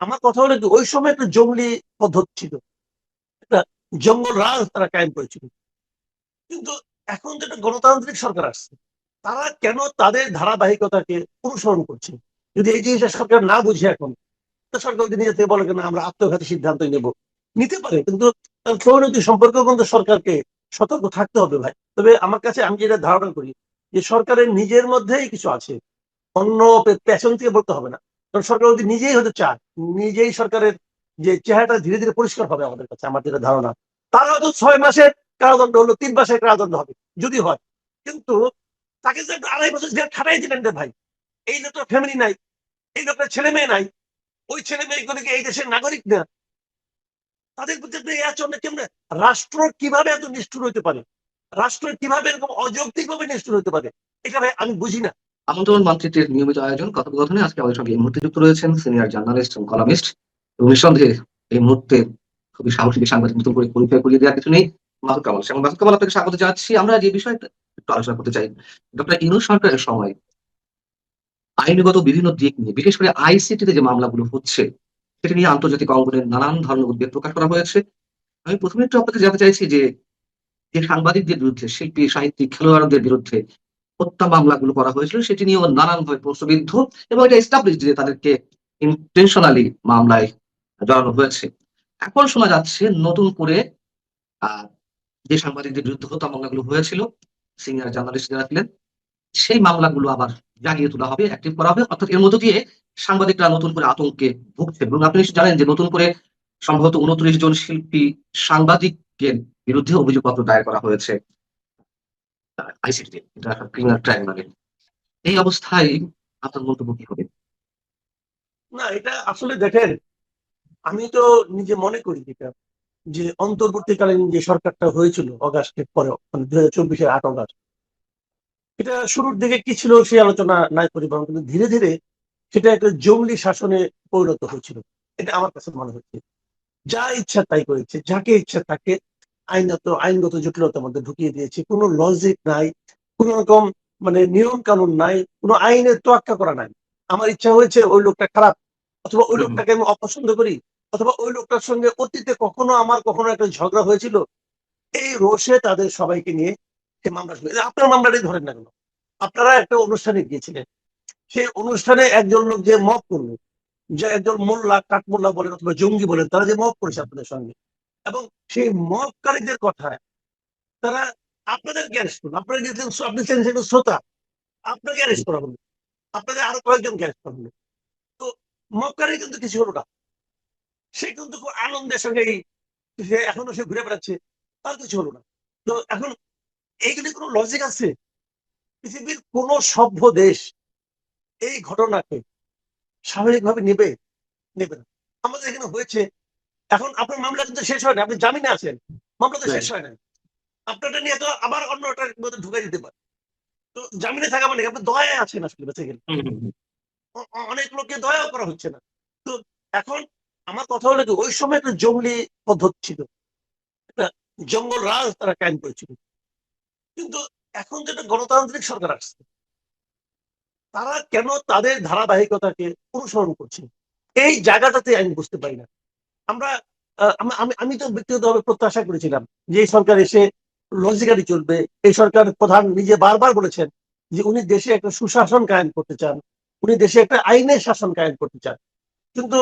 আমার কথা হলো কি, ওই সময় একটা জঙ্গলি পদ্ধতি ছিল, একটা জঙ্গল রাজ তারা কায়েম করেছিল। কিন্তু এখন যেটা গণতান্ত্রিক সরকার আসছে, তারা কেন তাদের ধারাবাহিকতাকে অনুসরণ করছে? যদি এই জিনিসটা সরকার না বুঝে এখন, তো সরকার যদি নিজে থেকে বলে না আমরা আত্মঘাতী সিদ্ধান্ত নেব, নিতে পারে, কিন্তু তার পরিণতি সম্পর্কেও কিন্তু সরকারকে সতর্ক থাকতে হবে ভাই। তবে আমার কাছে আমি যেটা ধারণা করি, যে সরকারের নিজের মধ্যেই কিছু আছে, অন্য পেছন থেকে বলতে হবে না। কারণ সরকার যদি নিজেই হতে চায়, নিজেই সরকারের যে চেহারাটা ধীরে ধীরে পরিষ্কার হবে আমাদের কাছে, আমার যেটা ধারণা, তার হয়তো 6 মাসের কারাদণ্ড হলো, 3 মাসের কারাদণ্ড হবে যদি হয়। কিন্তু তাকে যে 2.5 বছর জেল খাটাই দিলেন রে ভাই, এই লোকটার ফ্যামিলি নাই, এই লোকটার ছেলে মেয়ে নাই, ওই ছেলে মেয়েগুলোকে এই দেশের নাগরিক না, তাদের প্রতি আপনি এই আচরণটা কেমন? রাষ্ট্র কিভাবে এত নিষ্ঠুর হইতে পারে? রাষ্ট্র কিভাবে এরকম অযৌক্তিক ভাবে নিষ্ঠুর হইতে পারে? এটা ভাই আমি বুঝি না। আমন্ত্রণ মানচিত্রের নিয়মিত আয়োজন কথোপকথনে আজকে আমাদের সঙ্গে এই মুহূর্তে যুক্ত রয়েছেন সিনিয়র জার্নালিস্ট এবং কলামিস্ট, এবং নিঃসন্দেহে এই মুহূর্তে খুবই সাহসী সাংবাদিক নতুন করে পরিচয় করিয়ে দেওয়ার কিছু নেই, মাসুদ কামাল। এবং মাসুদ কামাল, আপনাকে স্বাগত জানাচ্ছি। আমরা যে বিষয়টা একটু আলোচনা করতে চাই, ডক্টর ইউনূস সরকারের সময় আইনগত বিভিন্ন দিক নিয়ে, বিশেষ করে আইসিটিতে যে মামলাগুলো হচ্ছে সেটা নিয়ে আন্তর্জাতিক অঙ্গনের নানান ধরনের উদ্বেগ প্রকাশ করা হয়েছে। আমি প্রথমে একটু আপনাকে জানতে চাইছি যে যে সাংবাদিকদের বিরুদ্ধে, শিল্পী সাহিত্যিক খেলোয়াড়দের বিরুদ্ধে হত্যা মামলাগুলো করা হয়েছিল সেটি নিয়েও নানানভাবে প্রশ্নবিদ্ধ, এবং এটা এস্টাবলিশ যে তাদেরকে ইন্টেনশনালি মামলায় জড়ানো হয়েছে। এখন শোনা যাচ্ছে নতুন করে আহ যে সাংবাদিকদের বিরুদ্ধে হত্যা মামলাগুলো হয়েছিল, সিনিয়র জার্নালিস্ট যারা ছিলেন, সেই মামলাগুলো আবার জাগিয়ে তোলা হবে, অ্যাক্টিভ করা হবে। অর্থাৎ এর মধ্য দিয়ে সাংবাদিকরা নতুন করে আতঙ্কে ভুগছে। এবং আপনি নিশ্চয়ই জানেন যে নতুন করে সম্ভবত 29 জন শিল্পী সাংবাদিকের বিরুদ্ধে অভিযোগপত্র দায়ের করা হয়েছে আইসিটিতে, এটা ক্রিমিনাল ট্রাইব্যুনালে। এই অবস্থায় আপনার মন্তব্য কি হবে? না, এটা আসলে দেখেন, আমি তো নিজে মনে করি যেটা, যে অন্তর্বর্তীকালীন যে সরকারটা হয়েছিল অগাস্টের পরে, মানে 2024-এর 8 অগাস্ট, এটা শুরুর দিকে কি ছিল সেই আলোচনা নাই করি, বরং কিন্তু ধীরে ধীরে সেটা একটা জঙ্গলি শাসনে পরিণত হয়েছিল। এটা আমার কাছে মনে হচ্ছে। যা ইচ্ছা তাই করেছে, যাকে ইচ্ছা তাকে আইনগত জটিলতার মধ্যে ঢুকিয়ে দিয়েছে। কোনো লজিক নাই, কোন রকম মানে নিয়ম কানুন নাই, কোনো আইনের তোয়াক্কা করা নাই। আমার ইচ্ছা হয়েছে ওই লোকটা খারাপ, অথবা ওই হুম, লোকটাকে আমি অপছন্দ করি, অথবা ওই লোকটার সঙ্গে অতীতে কখনো একটা ঝগড়া হয়েছিল, এই রোষে তাদের সবাইকে নিয়ে সে মামলা শুরু। আপনার মামলাটাই ধরেন না কেন, আপনারা একটা অনুষ্ঠানে গিয়েছিলেন, সেই অনুষ্ঠানে একজন লোক যে মত করলো, যে একজন মোল্লা, কাঠমোল্লা বলেন অথবা জঙ্গি বলেন, তারা যে মত করেছে আপনাদের সঙ্গে, এবং সেই মতকারীদের কথায় তারা আপনাদেরকে অ্যারেস্ট করলো। আপনারা গেছিলেন, আপনি ছিলেন সেটা শ্রোতা, আপনাকে অ্যারেস্ট করা হলো, আপনাদের আরো কয়েকজনকে অ্যারেস্ট করা হলো। তো মক্কারি কিন্তু কিছু হলো না, সে কিন্তু খুব আনন্দের সঙ্গে সে এখনো সে ঘুরে বেড়াচ্ছে, তার কিছু হলো না। তো এখন এইগুলি কোনো লজিক আছে? পৃথিবীর কোন সভ্য দেশ এই ঘটনাকে স্বাভাবিকভাবে নেবে? নেবে না। আমাদের এখানে হয়েছে। এখন আপনার মামলা কিন্তু শেষ হয় না, আপনি জামিনে আছেন, মামলা তো শেষ রাইট। হয় না। আপনারটা নিয়ে তো আবার অন্যটার মধ্যে ঢুকে দিতে পারে। তো জামিনে থাকা মানে আপনি দয়ায় আছেন আসলে, বেঁচে গেলে হুম, হুম, হুম। অনেক লোককে দয়াও করা হচ্ছে না। তো এখন আমার কথা হলো কি, ওই সময় একটা জঙ্গলি পদ্ধতি ছিল, একটা জঙ্গল রাজ তারা কায়েম করেছিল। কিন্তু এখন যেটা গণতান্ত্রিক সরকার আসছে, তারা কেন তাদের ধারাবাহিকতাকে অনুসরণ করছে? এই জায়গাটাতে আমি বুঝতে পারি না। আমরা আমি আমি তো ব্যক্তিগতভাবে প্রত্যাশা করেছিলাম যে এই সরকার এসে লজিক্যালি চলবে। এই সরকার প্রধান নিজে বারবার বলেছেন যে উনি দেশে একটা সুশাসন কায়েম করতে চান, উনি দেশে একটা আইনের শাসন কায়েম করতে চান। কিন্তু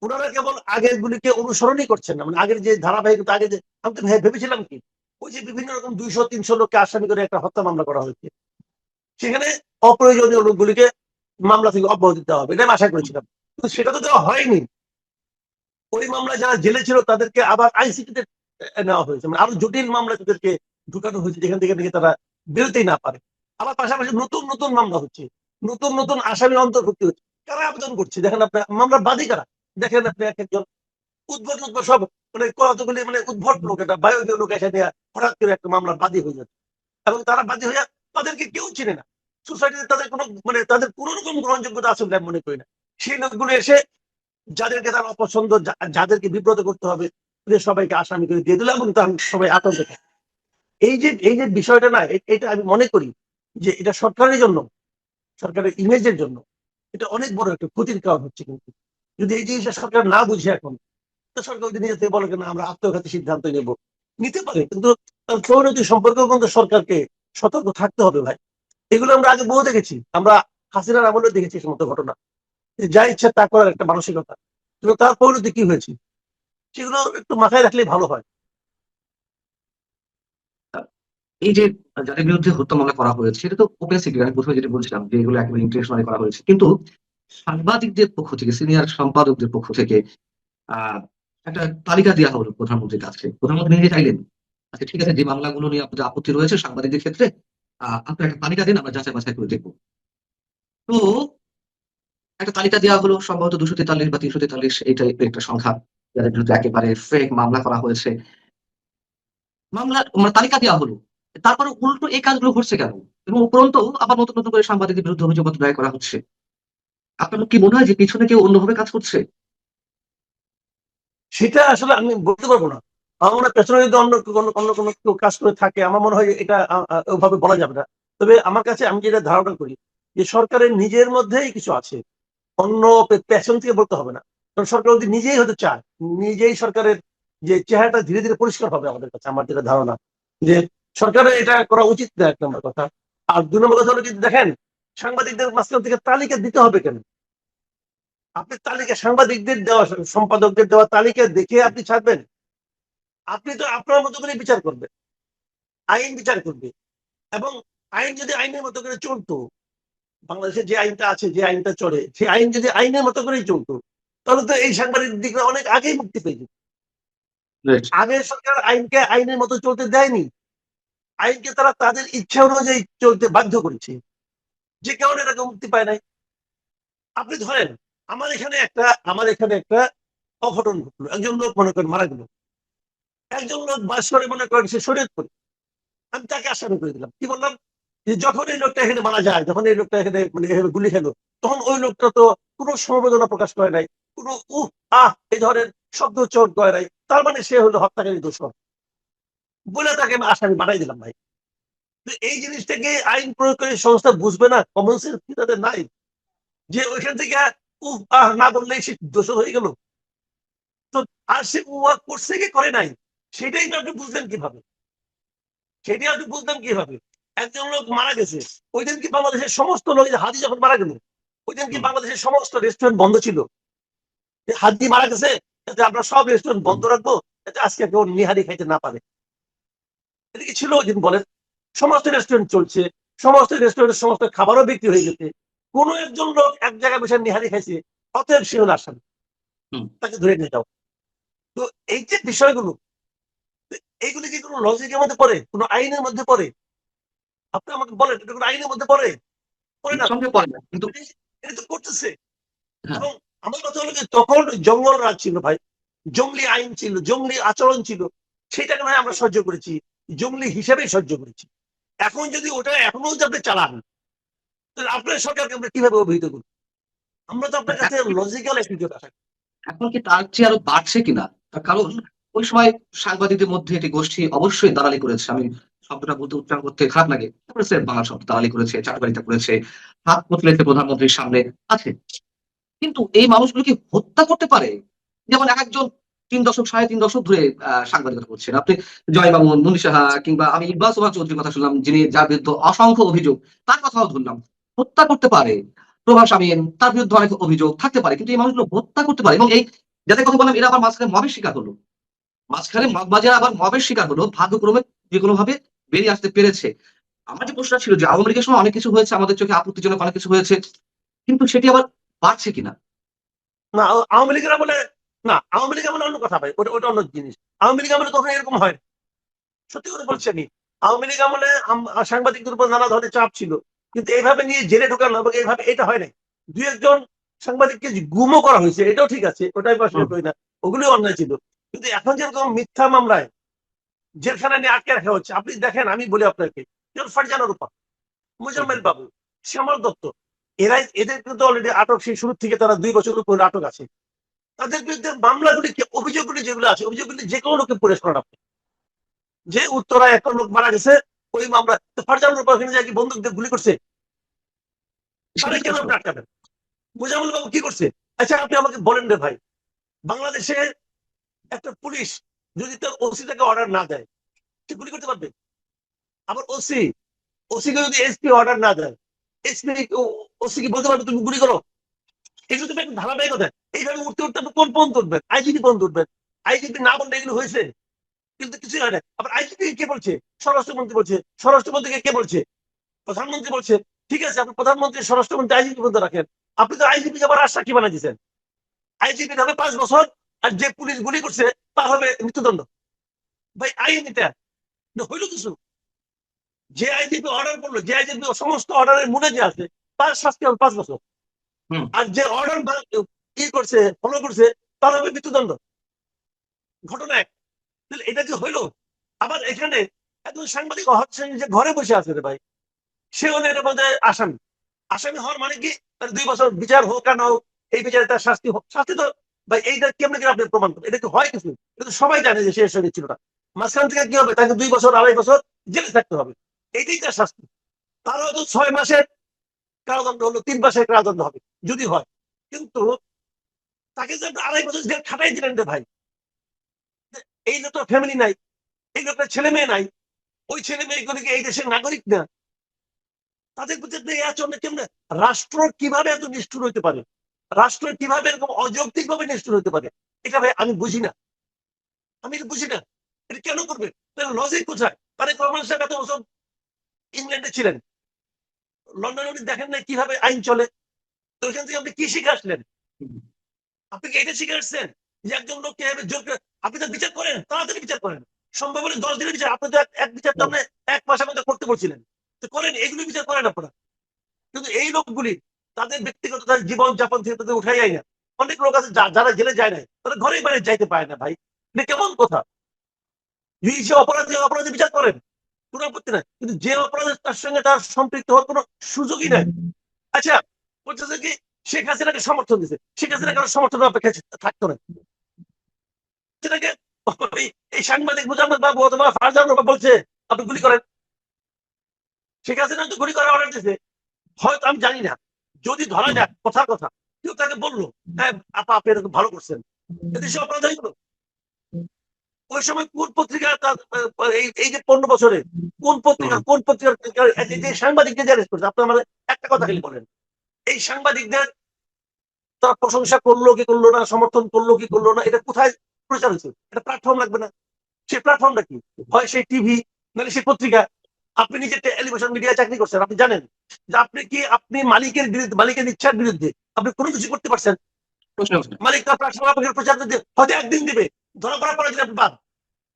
ওনারা কেবল আগের গুলিকে অনুসরণই করছেন না, মানে আগের যে ধারাবাহিকতা, আগে যে আমি তো ভেবেছিলাম কি, ওই যে বিভিন্ন রকম 200-300 লোককে আসামি করে একটা হত্যা মামলা করা হয়েছে, সেখানে অপ্রয়োজনীয় লোকগুলিকে মামলা থেকে অব্যাহতি দেওয়া হবে, এটা আমি আশা করেছিলাম। কিন্তু সেটা তো দেওয়া হয়নি। ওই মামলায় যারা জেলে ছিল তাদেরকে আবার আইসিটিতে নেওয়া হয়েছে, মানে আরো জটিল মামলা তাদেরকে ঢুকানো হয়েছে, যেখান থেকে নাকি তারা বেরোতেই না পারে। আবার পাশাপাশি নতুন নতুন মামলা হচ্ছে, নতুন নতুন আসামি অন্তর্ভুক্তি হচ্ছে। কারা আবেদন করছে দেখেন আপনি, মামলার বাদী কারা দেখেন আপনি, এক একজন উদ্ভট উদ্ভট সব, মানে কতগুলি মানে উদ্ভট লোক, একটা বায়বীয় লোক এসে দেয়া হঠাৎ করে একটা মামলার বাদী হয়ে যাচ্ছে, এবং তারা বাদী হয়ে তাদেরকে কেউ চিনে না। সোসাইটিতে তাদের কোনো মানে তাদের কোনো রকম গ্রহণযোগ্যতা আছে বলে আমি মনে করি না। সেই লোকগুলো এসে যাদেরকে তার অপছন্দ, যাদেরকে বিব্রত করতে হবে, ওদের সবাইকে আসামি করে দিয়ে দিল, এবং তার সবাই আতঙ্ক থাকে। এই যে বিষয়টা না, এটা আমি মনে করি যে এটা সরকারের জন্য, সরকারের ইমেজের জন্য এটা অনেক বড় একটা ক্ষতির কারণ হচ্ছে কিন্তু। যদি এই জিনিসটা সরকার না বুঝে এখন, তো সরকার যদি নিজে থেকে বলে না আমরা আত্মঘাতী সিদ্ধান্ত নিতে পারে, কিন্তু তার পরিণতি সম্পর্কেও কিন্তু সরকারকে সতর্ক থাকতে হবে ভাই। এগুলো আমরা আগে বহু দেখেছি, আমরা হাসিনার আমলে দেখেছি এই সমস্ত ঘটনা, যে যা ইচ্ছা তা করার একটা মানসিকতা, কিন্তু তার পরিণতি কি হয়েছে সেগুলো একটু মাথায় রাখলেই ভালো হয়। এই যে যাদের বিরুদ্ধে হত্যা মামলা করা হয়েছে এটা তো ওপেন সিক্রেট, আমি প্রথমে যেটা বলছিলাম যে এগুলো একেবারে ইন্টেনশনালি করা হয়েছে, কিন্তু সাংবাদিকদের পক্ষ থেকে, সিনিয়র সম্পাদকদের পক্ষ থেকে আহ একটা তালিকা দেওয়া হলো প্রধানমন্ত্রীর কাছে। প্রধানমন্ত্রী নিজে চাইলেন, আচ্ছা ঠিক আছে, যে মামলাগুলো নিয়ে আপনাদের আপত্তি রয়েছে সাংবাদিকদের ক্ষেত্রে, আপনার একটা তালিকা দিন, আমরা যাচাই বাছাই করে দেখবো। তো একটা তালিকা দেওয়া হলো, সম্ভবত 243 বা 343 এই টাইপের একটা সংখ্যা, যাদের বিরুদ্ধে একেবারে ফেক মামলা করা হয়েছে। মামলা মানে তালিকা দেওয়া হলো, তারপরে উল্টো এই কাজগুলো ঘটছে কেন? এবং উপরন্তু আবার নতুন নতুন করে সাংবাদিকদের বিরুদ্ধে অভিযোগপত্র দায়ের করা হচ্ছে। আপনার কি মনে হয় যে পিছনে কেউ অন্যভাবে কাজ করছে? সেটা আসলে আমি বলতে পারবো না। আমার মনে হয় পেছনে যদি অন্য অন্য কোনো কেউ কাজ করে থাকে, আমার মনে হয় এটা ওভাবে বলা যাবে না। তবে আমার কাছে আমি যেটা ধারণা করি, যে সরকারের নিজের মধ্যেই কিছু আছে, অন্য পেছন থেকে বলতে হবে না। কারণ সরকার যদি নিজেই হতে চায়, নিজেই সরকারের যে চেহারাটা ধীরে ধীরে পরিষ্কার হবে আমাদের কাছে, আমার যেটা ধারণা, যে সরকারের এটা করা উচিত না, এক নম্বর কথা। আর দুই নম্বর কথা হলো, যদি দেখেন সাংবাদিকদের মাঝখান থেকে তালিকা দিতে হবে কেন? আপনি তালিকা সাংবাদিকদের দেওয়া, সম্পাদকদের দেওয়া তালিকা দেখে আপনি ছাড়বেন? আপনি তো আপনার মতো করে বিচার করবেন, আইন বিচার করবে। এবং আইন যদি আইনের মতো করে চলতো, বাংলাদেশে যে আইনটা আছে, যে আইনটা চলে, সেই আইন যদি আইনের মতো করেই চলতো, তাহলে তো এই সাংবাদিকরা অনেক আগেই মুক্তি পেয়ে যেত। রাইট। আগের সরকার আইনকে আইনের মতো চলতে দেয়নি, আইনকে তারা তাদের ইচ্ছা অনুযায়ী চলতে বাধ্য করেছে, যে কারণে এটাকে মুক্তি পায় নাই। আপনি ধরেন আমার এখানে একটা অঘটন ঘটলো, একজন লোক মনে করেন মারা গেল, একজন লোক বাস করে মনে করেন সে শরীয়তপুরে, আমি তাকে আসামি করে দিলাম। কি বললাম, যে যখন এই লোকটা এখানে মারা যায়, যখন এই লোকটা এখানে মানে এভাবে গুলি খেলো, তখন ওই লোকটা তো কোনো সমবেদনা প্রকাশ করে নাই, কোনো এই ধরনের শব্দ উচ্চারণ করে নাই, তার মানে সে হলো হত্যাকারী দোষর, বলে তাকে আমি আসামি বানাই দিলাম ভাই। তো এই জিনিসটাকে আইন প্রয়োগকারী সংস্থা বুঝবে না? কমন সেন্স কি তাদের নাই? যে ওইখান থেকে না বললেই সে দোষর হয়ে গেল। তো আর সে করছে কি করে নাই, সেটাই আপনি বুঝলেন কিভাবে? সেটাই আপনি বুঝলেন কিভাবে? একজন লোক মারা গেছে, ওই দিন কি বাংলাদেশের সমস্ত লোক, হাজি যখন মারা গেল, ওই দিন কি বাংলাদেশের সমস্ত রেস্টুরেন্ট বন্ধ ছিল? হাজি মারা গেছে, যাতে আমরা সব রেস্টুরেন্ট বন্ধ রাখবো, যাতে আজকে কেউ নিহারি খাইতে না পারে। এটা কি ছিল ওই দিন বলেন? সমস্ত রেস্টুরেন্ট চলছে, সমস্ত রেস্টুরেন্টের সমস্ত খাবারও বিক্রি হয়ে গেছে, কোন একজন লোক এক জায়গায় বসে নিহারি খাইছে, অতএব সে হলো আসামি, তাকে ধরে নিয়ে যাও। তো এই যে বিষয়গুলো, এইগুলি কি কোনো লজিকের মধ্যে পড়ে, কোনো আইনের মধ্যে পড়ে? আপনি আমাকে বলেন, এটা কোনো আইনের মধ্যে পড়ে? পড়ে না। সঙ্গে পড়ে না, কিন্তু এটা তো করতেছে। হ্যাঁ, এবং আমার কথা হলো যে তখন জঙ্গল রাজ ছিল ভাই, জঙ্গলি আইন ছিল, জঙ্গলি আচরণ ছিল, সেটাকে নয় আমরা সহ্য করেছি, জঙ্গলি হিসেবেই সহ্য করেছি। এখন যদি ওটা এখনো যদি চালান, তাহলে আপনার সরকারকে আমরা কিভাবে অভিহিত করি? আমরা তো আপনার কাছে লজিক্যাল অ্যাটিটিউড আশা করি। এখন কি তার চেয়ে আরো বাড়ছে কিনা? তার কারণ ওই সময় সাংবাদিকদের মধ্যে একটি গোষ্ঠী অবশ্যই দালালি করেছে। আমি শব্দটা বলতে, উচ্চারণ করতে খারাপ লাগে, করেছে, বাংলা শব্দ দালালি করেছে, চাটুকারিতা করেছে, হাত কচলেছে প্রধানমন্ত্রীর সামনে আছে। কিন্তু এই মানুষগুলো কি হত্যা করতে পারে? যেমন একজন 3 দশক, 3.5 দশক ধরে সাংবাদিকতা করছেন। আপনি জয় মামুন, মুন্নি সাহা, কিংবা আমি ইকবাল সোবহান চৌধুরীর কথা শুনলাম, যিনি যার বিরুদ্ধে অসংখ্য অভিযোগ, তার কথাও ধরলাম। হত্যা করতে পারে। প্রভাস আমিন, তার বিরুদ্ধে অনেক অভিযোগ থাকতে পারে, কিন্তু এই মানুষগুলো হত্যা করতে পারে। এবং এই যাদের কথা বললাম, এরা আবার মাঝখানে মবের শিকার হলো, মাঝখানে মগবাজার আবার মবের শিকার হলো, ভাগ্যক্রমে যে কোনো ভাবে বেরিয়ে আসতে পেরেছে। আমার যে প্রশ্নটা ছিল যে আওয়ামী লীগের সময় অনেক কিছু হয়েছে, আমাদের চোখে আপত্তিজনক অনেক কিছু হয়েছে, কিন্তু সেটি আবার বাড়ছে কিনা? না, আওয়ামী লীগের আমলে, না আওয়ামী লীগ আমলে অন্য কথা ভাই, ওটা ওটা অন্য জিনিস। আওয়ামী লীগ আমলে কখনো এরকম হয় না, সত্যি করে বলছি আমি। আওয়ামী লীগ আমলে সাংবাদিকদের উপর নানা ধরনের চাপ ছিল, কিন্তু এইভাবে নিয়ে জেলে ঢোকানো এবং এইভাবে এটা হয় নাই। দুই একজন সাংবাদিককে গুমও করা হয়েছে, এটাও ঠিক আছে, ওটাই পছন্দ করি না, ওগুলো অন্যায় ছিল। কিন্তু এখন যেরকম মিথ্যা মামলায় জেলখানা নিয়ে আটকে রাখা হচ্ছে, আপনি দেখেন, আমি বলি আপনাকে, যেমন ফারজানা রূপা, মুজাম্মেল বাবু, শ্যামল দত্ত, এদের কিন্তু অলরেডি আটক, সেই শুরু থেকে তারা 2 বছরের উপর আটক আছে। তাদের বিরুদ্ধে মামলাগুলি, অভিযোগগুলি যেগুলো আছে, অভিযোগগুলি যে কোনো লোককে প্রকাশ করেন আপনি। যে উত্তরায় একটা লোক মারা গেছে, ওই মামলা ফারজানা রূপা ওখানে যায় কি বন্দুক দিয়ে গুলি করছে, সেটা তাহলে তো কেন প্রশ্ন। আপনি আটকাবেন? মুজাম্মেল বাবু কি করছে? আচ্ছা আপনি আমাকে বলেন রে ভাই, বাংলাদেশে একটা পুলিশ যদি তার ওসি তাকে অর্ডার না দেয়, সে গুলি করতে পারবে? আবার ওসি কে যদি এসপি অর্ডার না দেয়, এসপি ওসি কি বলতে পারবে তুমি গুলি করো? এগুলো তো একটা ধারাবাহিকতা। এইভাবে উঠতে উঠতে আপনি কোন পর্যন্ত উঠবেন? আইজিপি পর্যন্ত উঠবেন। আইজিপি না বললে এগুলো হয়েছে? কিন্তু কিছুই হয় না। আবার আইজিপি কে বলছে? স্বরাষ্ট্রমন্ত্রী বলছে। স্বরাষ্ট্রমন্ত্রীকে কে বলছে? প্রধানমন্ত্রী বলছে। ঠিক আছে, আপনি প্রধানমন্ত্রী স্বরাষ্ট্রমন্ত্রী আইজিপি পর্যন্ত রাখেন। আপনি তো আইজিপি কে আবার রাষ্ট্রপতি বানিয়ে দিচ্ছেন। আইজিপি হবে 5 বছর, আর যে পুলিশ গুলি করছে তার হবে মৃত্যুদণ্ড। ভাই আইন এটা হইল কিছু? যে আইজিপি অর্ডার করলো, যে আইজিপি সমস্ত অর্ডারের মূলে যে আছে, তার শাস্তি হবে 5 বছর। আর যে অর্ডার কি করছে, ফলো করছে, তার হবে মৃত্যুদণ্ড। ঘটনা এক। এটা কি হইলো? আবার এখানে একজন সাংবাদিক হচ্ছেন যে ঘরে বসে আছে রে ভাই, সে হলে এর মধ্যে আসামি। আসামি হওয়ার মানে কি, তার 2 বছর বিচার হোক আর না হোক, এই বিচারে তার শাস্তি হোক। শাস্তি তো ভাই এইটা কেমন করে আপনি প্রমাণ করেন? এটা কি হয় কিছু? এটা তো সবাই জানে যে সে সঙ্গে ছিল না। মাঝখান থেকে কি হবে? তাকে 2 বছর 2.5 বছর জেলে থাকতে হবে। এইটাই তার শাস্তি। তার হয়তো 6 মাসের কারাদণ্ড হলো, 3 মাসের কারাদণ্ড হবে যদি হয়। কিন্তু তাকে যে 2.5 বছর জেল খাটাই দিলেন রে ভাই, এই লোকটা ফ্যামিলি নাই, এই লোকটা ছেলে মেয়ে নাই, ওই ছেলে মেয়েগুলো কি এই দেশের নাগরিক না? তাদের প্রতি এই আচরণ কেমন? রাষ্ট্র কিভাবে এত নিষ্ঠুর হইতে পারে? রাষ্ট্র কিভাবে এরকম অযৌক্তিক ভাবে নিষ্ঠুর হইতে পারে? এটা ভাই আমি বুঝি না। আমি এটা বুঝি না। এটা কেন করবে? লজিক কোথায়? তারেক রহমান সাহেব এত বছর ইংল্যান্ডে ছিলেন, লন্ডনে উনি দেখেন না কিভাবে আইন চলে? তো ওইখান থেকে আপনি কি শিখে আসলেন? আপনি কি এটা শিখে আসছেন যে একজন লোককে জোর করে আপনি তো বিচার করেন, তাড়াতাড়ি বিচার করেন, সম্ভব হলে 10 দিনের বিচার। আপনি তো এক বিচার তো আপনি 1 মাসের মধ্যে করতে বলছিলেন, তো করেন, এগুলো বিচার করেন আপনারা। কিন্তু এই লোকগুলি তাদের ব্যক্তিগত তাদের জীবন যাপন থেকে তাদের উঠাই যায় না। অনেক লোক আছে যারা জেলে যায় না, তারা ঘরে বাইরে যাইতে পারে না ভাই। এটা কেমন কথা? যে অপরাধী অপরাধী বিচার করেন, কোনো আপত্তি নাই, কিন্তু যে অপরাধের তার সঙ্গে তার সম্পৃক্ত হওয়ার কোনো সুযোগই নাই। আচ্ছা, বলতেছে কি শেখ হাসিনাকে সমর্থন দিচ্ছে, শেখ হাসিনা কারো সমর্থন অপেক্ষা থাকতো না। সেটাকে এই সাংবাদিক মুজাম্মেদ বাবু অথবা ফারজান বাবু বলছে আপনি গুলি করেন। শেখ হাসিনা তো গুলি করার অর্ডার দিয়েছে, হয়তো আমি জানি না। যদি ধরা যাক কথার কথা, কেউ তাকে বললো হ্যাঁ আপা আপনি এরকম ভালো করছেন, এদেশে অপরাধ হয়ে গেল। ওই সময় কোন পত্রিকা এই যে 15 বছরে কোন পত্রিকার যে সাংবাদিকদের যে অ্যারেস্ট করেছে? আপনি আমাদের একটা কথা খালি বলেন, এই সাংবাদিকদের তারা প্রশংসা করলো কি করলো না, সমর্থন করলো কি করলো না, এটা কোথায় প্রচার হয়েছে? এটা প্ল্যাটফর্ম লাগবে না? সেই প্ল্যাটফর্মটা কি? হয় সেই টিভি, নাহলে সেই পত্রিকা। আপনি নিজে টেলিভিশন মিডিয়ায় চাকরি করছেন, আপনি জানেন যে আপনি মালিকের বিরুদ্ধে, মালিকের ইচ্ছার বিরুদ্ধে আপনি কোনো কিছু করতে পারছেন? মালিক তার প্ল্যাটফর্ম আপনাকে প্রচার দিতে হয়তো একদিন দিবে, ধরা পড়ার পরে আপনি বাদ।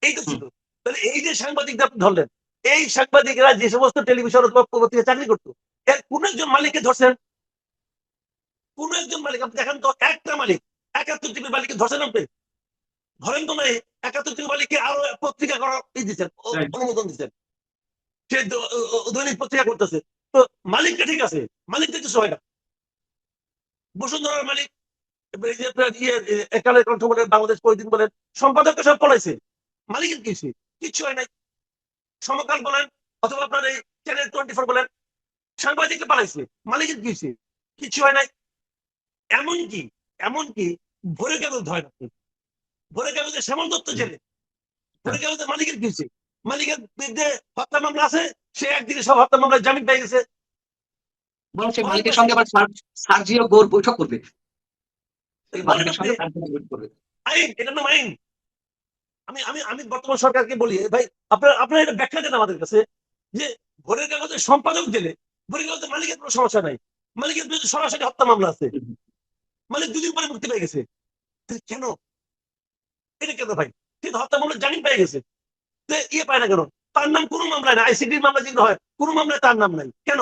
এই তো ছিল। তাহলে এই যে সাংবাদিকরা আপনি ধরলেন, এই সাংবাদিকরা যে সমস্ত টেলিভিশন অথবা পত্রিকা চাকরি করতো, এর কোন একজন মালিককে ধরছেন? কোন একজন মালিক আপনি দেখেন তো, একটা মালিক 71 টিভির মালিককে ধরছেন আপনি? ধরেন তো নাই। 71 টিভির মালিককে আরো পত্রিকা করার দিচ্ছেন, অনুমোদন দিচ্ছেন, সে দৈনিক পত্রিকা করতেছে। তো মালিকটা ঠিক আছে, মালিকটা কিছু হয় না। বসুন্ধরার মালিক একালের কণ্ঠ বলেন, বাংলাদেশ প্রতিদিন বলেন, সম্পাদককে সব পড়াইছে, মালিকের কিছু কিচ্ছু হয় নাই। সমকাল বলেন অথবা আপনার এই চ্যানেল 24 বলেন, সাংবাদিককে পালাইছে, মালিকের কিছু কিচ্ছু হয় নাই। এমনকি এমনকি ভোরে কাগজ ধয় না, ভোরে কাগজে শ্যামল দত্ত জেলে, ভোরে কাগজের মালিকের কিছু, মালিকের বিরুদ্ধে হত্যা মামলা আছে, সে একদিকে সব হত্যা মামলায় জামিন পেয়ে গেছে। বরং সেই মালিকের সঙ্গে আবার সার্জিও গোর বৈঠক করবে। মালিকের সঙ্গে সার্জিও বৈঠক করবে। আইন, এটার নাম আইন। আমি আমি আমি বর্তমান সরকারকে বলি ভাই, আপনারা এটা ব্যাখ্যা দেন আমাদের কাছে যে ভোরের কাগজের সম্পাদক জেলে, ভোরের কাগজের মালিকের কোনো সমস্যা নাই, মালিকের বিরুদ্ধে সরাসরি হত্যা মামলা আছে, মালিক 2 দিন পরে মুক্তি পেয়ে গেছে। কেন? এটা কেন ভাই? কিন্তু হত্যা মামলা জামিন পেয়ে গেছে, ইয়ে পায় না কেন? তার নাম কোনো মামলায় না, আইসিডির মামলা যেগুলো হয় কোনো মামলায় তার নাম নাই কেন?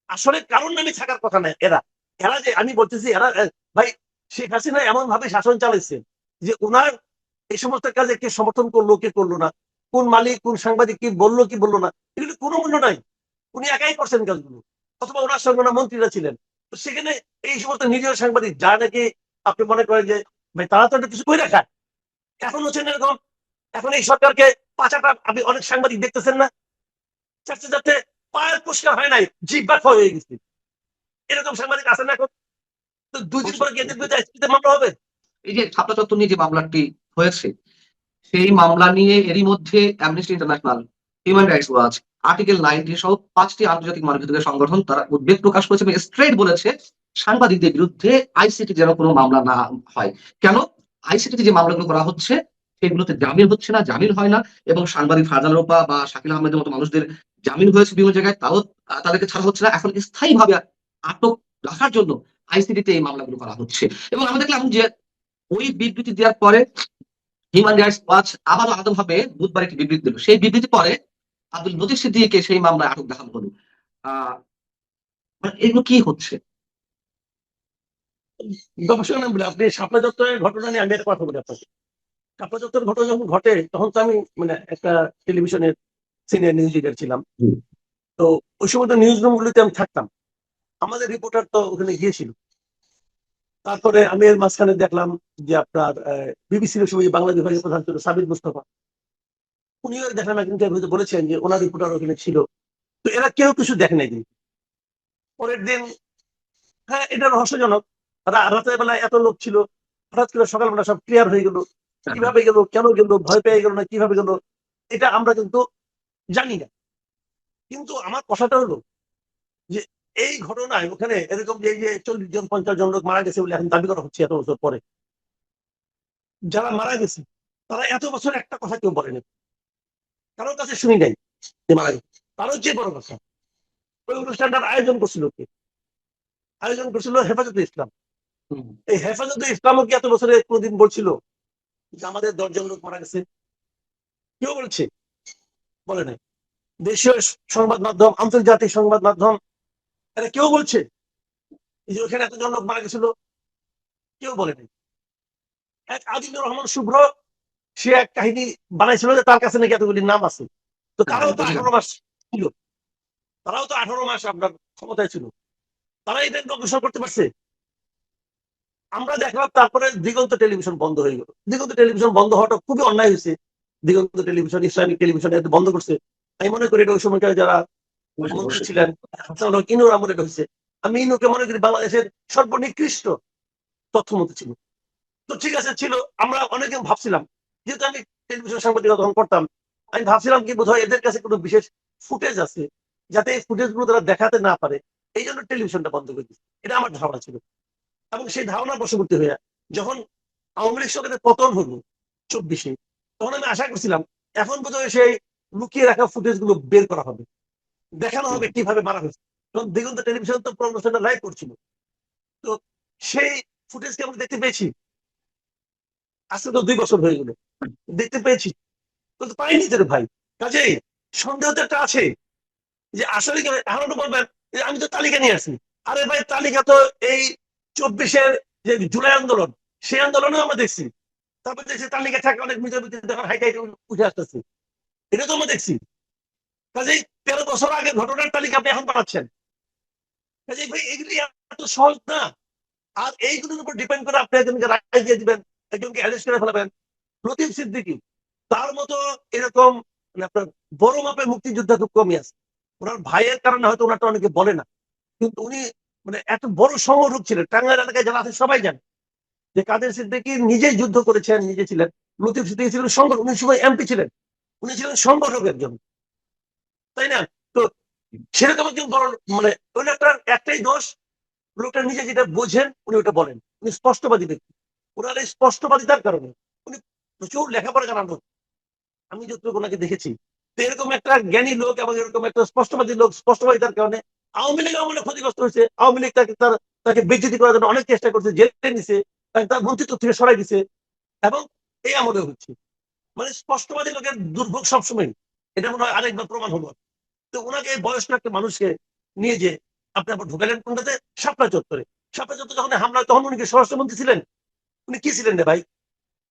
আসলে কারণ নামে থাকার কথা না। এরা এরা যে আমি বলতেছি, এরা ভাই শেখ হাসিনা এমন ভাবে শাসন চালাইছে যে ওনার এই সমস্ত কাজে কে সমর্থন করলো কে করলো না, কোন মালিক কোন সাংবাদিক কি বললো কি বললো না, এগুলো কোনো মূল্য নাই। উনি একাই করছেন কাজগুলো, অথবা ওনার সঙ্গে ওনার মন্ত্রীরা ছিলেন। তো সেখানে এই সমস্ত নিরীহ সাংবাদিক যা নাকি আপনি মনে করেন যে ভাই তারা তো কিছু করে রাখায়, এখন হচ্ছেন এরকম। এখন এই সরকারকে পাচাটা আপনি অনেক সাংবাদিক দেখতেছেন না, চাচ্ছে যাতে পায়ের পরিষ্কার হয় নাই, জিব্বা ক্ষয় হয়ে গেছে, এরকম সাংবাদিক আছেন এখন। তো 2 দিন পরে এদের বিরুদ্ধে আইসিটিতে মামলা হবে। এই যে শাপলা চত্বর নিয়ে যে মামলাটি হয়েছে, সেই মামলা নিয়ে এরই মধ্যে amnesty international, human rights watch, article 19 সহ 5টি আন্তর্জাতিক মানবাধিকার সংগঠন তারা উদ্বেগ প্রকাশ করেছে এবং স্ট্রেট বলেছে সাংবাদিকদের বিরুদ্ধে আইসিটি যেন কোনো মামলা না হয়। কেন? আইসিটিতে যে মামলাগুলো করা হচ্ছে সেগুলোতে জামিন হচ্ছে না, জামিন হয় না, এবং সাংবাদিক ফারজানা রূপা বা শাকিল আহমেদের মতো মানুষদের জামিন হয়েছে বিভিন্ন জায়গায়, তাও তাদেরকে ছাড়া হচ্ছে না। এখন স্থায়ীভাবে আটক রাখার জন্য আইসিটিতে এই মামলাগুলো করা হচ্ছে। এবং আমরা দেখলাম যে ওই বিবৃতি দেওয়ার পরে হিউম্যান রাইটস ওয়াচ আবারও আলাদাভাবে বুধবার একটি বিবৃতি দিল। সেই বিবৃতি পরে আব্দুল লতিফ সিদ্দিকীকে সেই মামলায় আটক দেখানো হলো। মানে এগুলো কি হচ্ছে? গবেষণা না বলে আপনি শাপলা চত্বরের ঘটনা নিয়ে আমি একটা কথা বলি আপনাকে। শাপলা চত্বরের ঘটনা যখন ঘটে তখন তো আমি মানে একটা টেলিভিশনের সিনিয়র নিউজ রিডার ছিলাম। হুম। তো ওই সময় তো নিউজ রুমগুলিতে আমি থাকতাম, আমাদের রিপোর্টার তো ওখানে গিয়েছিল। তারপরে আমি এর মাঝখানে দেখলাম যে আপনার বিবিসির ওই সময় বাংলা বিভাগের প্রধান ছিল সাবির মুস্তফা, উনিও দেখলাম এক ইন্টারভিউতে বলেছেন যে ওনার রিপোর্টার ওখানে ছিল। তো এরা কেউ কিছু দেখে নাই কিন্তু পরের দিন, হ্যাঁ এটা রহস্যজনক, রাতের বেলায় এত লোক ছিল, হঠাৎ করে সকালবেলা সব ক্লিয়ার হয়ে গেল। কিভাবে গেল, কেন গেল, ভয় পেয়ে গেল না কিভাবে গেল, এটা আমরা কিন্তু জানি না। কিন্তু আমার কথাটা হলো যে এই ঘটনায় ওখানে এরকম যে এই যে 40 জন 50 জন লোক মারা গেছে বলে এখন দাবি করা হচ্ছে এত বছর পরে, যারা মারা গেছে তারা এত বছর একটা কথা কেউ বলেনি, কারোর কাছে শুনি নাই যে মারা গেছে। তারও যে বড় কথা, ওই অনুষ্ঠানটার আয়োজন করছিল কে? আয়োজন করছিল হেফাজতে ইসলাম। হুম। এই হেফাজতে ইসলামও কি এত বছরে কোনদিন বলছিল যে আমাদের 10 জন লোক মারা গেছে? কেউ বলছে? বলে নাই। দেশীয় সংবাদ মাধ্যম, আন্তর্জাতিক সংবাদ মাধ্যম, এরা কেউ বলছে যে ওখানে এতজন লোক মারা গেছিল? কেউ বলে নাই। এক আজিজুর রহমান শুভ্র, সে এক কাহিনী বানাইছিল যে তার কাছে নাকি এতগুলি নাম আছে। তো তারাও তো 18 মাস ছিল, তারাও তো 18 মাস আপনার ক্ষমতায় ছিল, তারা এটা অগ্রসর করতে পারছে? আমরা দেখলাম তারপরে দিগন্ত টেলিভিশন বন্ধ হয়ে গেল। দিগন্ত টেলিভিশন বন্ধ হওয়াটা খুবই অন্যায় হয়েছে। দিগন্ত টেলিভিশন, ইসলামিক টেলিভিশন বন্ধ করছে। আমি মনে করি এটা ওই সময়কার যারা মন্ত্রী ছিলেন ইনুর আমলে এটা হয়েছে। আমি ইনুকে মনে করি বাংলাদেশের সর্বনিকৃষ্ট তথ্যমন্ত্রী ছিল। তো ঠিক আছে ছিল, আমরা অনেকদিন ভাবছিলাম, যেহেতু আমি টেলিভিশন সাংবাদিকতা তখন করতাম, আমি ভাবছিলাম কি বোধহয় এদের কাছে কোনো বিশেষ ফুটেজ আছে যাতে এই ফুটেজ গুলো তারা দেখাতে না পারে, এই জন্য টেলিভিশনটা বন্ধ করে দিচ্ছে, এটা আমার ধারণা ছিল। এবং সেই ধারণার বশবর্তী হয়ে যখন আওয়ামী লীগ সরকারের পতন হলো 24-এ, তখন আমি আশা করছিলাম এখন বোধহয় সেই লুকিয়ে রাখা ফুটেজ গুলো বের করা হবে, দেখানো হবে কিভাবে মারা হয়েছে। তখন দিগন্ত টেলিভিশন তো অনুষ্ঠানটা লাইভ করছিল। তো সেই ফুটেজকে আমরা দেখতে পেয়েছি, আজকে তো 2 বছর হয়ে গেল, দেখতে পেয়েছি কিন্তু পাইনি তো রে ভাই। কাজেই সন্দেহ তো একটা আছে যে আসলে কি এখন বলবেন যে আমি তো তালিকা নিয়ে আসি। আরে ভাই তালিকা তো এই 24-এর যে জুলাই আন্দোলন, সেই আন্দোলনেও আমরা দেখছি। তারপরে দেখছি তালিকা থাকে অনেক মিটার হাইটাই উঠে আসতেছে, এটা তো আমরা দেখছি। কাজেই 13 বছর আগে ঘটনার তালিকা আপনি এখন বানাচ্ছেন। কাজেই ভাই এগুলি এত সহজ না। আর এইগুলোর উপর ডিপেন্ড করে আপনি একজনকে রায় দিয়ে দিবেন, একজনকে অ্যারেস্ট করে ফেলাবেন। লতিফ সিদ্দিকী তার মতো এরকম মানে আপনার বড় মাপের মুক্তিযোদ্ধা খুব কমই আছে। ওনার ভাইয়ের কারণে হয়তো ওনারটা অনেকে বলে না, কিন্তু উনি মানে এত বড় সংগঠক ছিলেন। টাঙ্গাইল এলাকায় যারা আছে সবাই জানে যে কাদের সিদ্দিকী নিজেই যুদ্ধ করেছেন, নিজে ছিলেন। লতিফ সিদ্দিকী ছিলেন সংগঠক, উনি সময় এমপি ছিলেন, উনি ছিলেন সংগঠকের জন্য, তাই না? তো সেরকম একজন বড় মানে ওই একটাই দোষ, লোকটা নিজে যেটা বোঝেন উনি ওটা বলেন। উনি স্পষ্টবাদী ব্যক্তি। ওনার এই স্পষ্টবাদিতার কারণে উনি প্রচুর লেখাপড়া জানান লোক, আমি যতটুকু ওনাকে দেখেছি। তো এরকম একটা জ্ঞানী লোক এবং এরকম একটা স্পষ্টবাদী লোক, স্পষ্টবাদিতার কারণে আওয়ামী লীগ আমলে ক্ষতিগ্রস্ত হয়েছে। আওয়ামী লীগ তাকে বেজ্জতি করার জন্য অনেক চেষ্টা করছে, জেলে নিছে, তার মন্ত্রিত্ব থেকে সরাই দিছে, এবং এই আমলে হচ্ছে। মানে স্পষ্টবাদী লোকের দুর্ভোগ সবসময়, এটা মনে হয় আরেকবার প্রমাণ হলো। তো ওনাকে বয়স্ক একটা মানুষকে নিয়ে যে আপনি আবার ঢুকালেন কোনটাতে? শাপলা চত্বরে। শাপলা চত্বরে যখন হামলা, তখন উনি কি স্বরাষ্ট্রমন্ত্রী ছিলেন? উনি কি ছিলেন রে ভাই?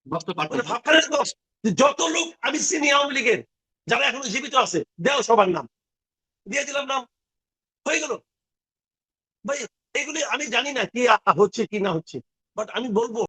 মানে ভাবখানের দোষ। যত লোক আমি চিনি আওয়ামী লীগের যারা এখনো জীবিত আছে, দেও সবার নাম, দিয়ে দিলাম নাম, হয়ে গেল। ভাই এগুলি আমি জানি না কি হচ্ছে কি না হচ্ছে, বাট আমি বলবো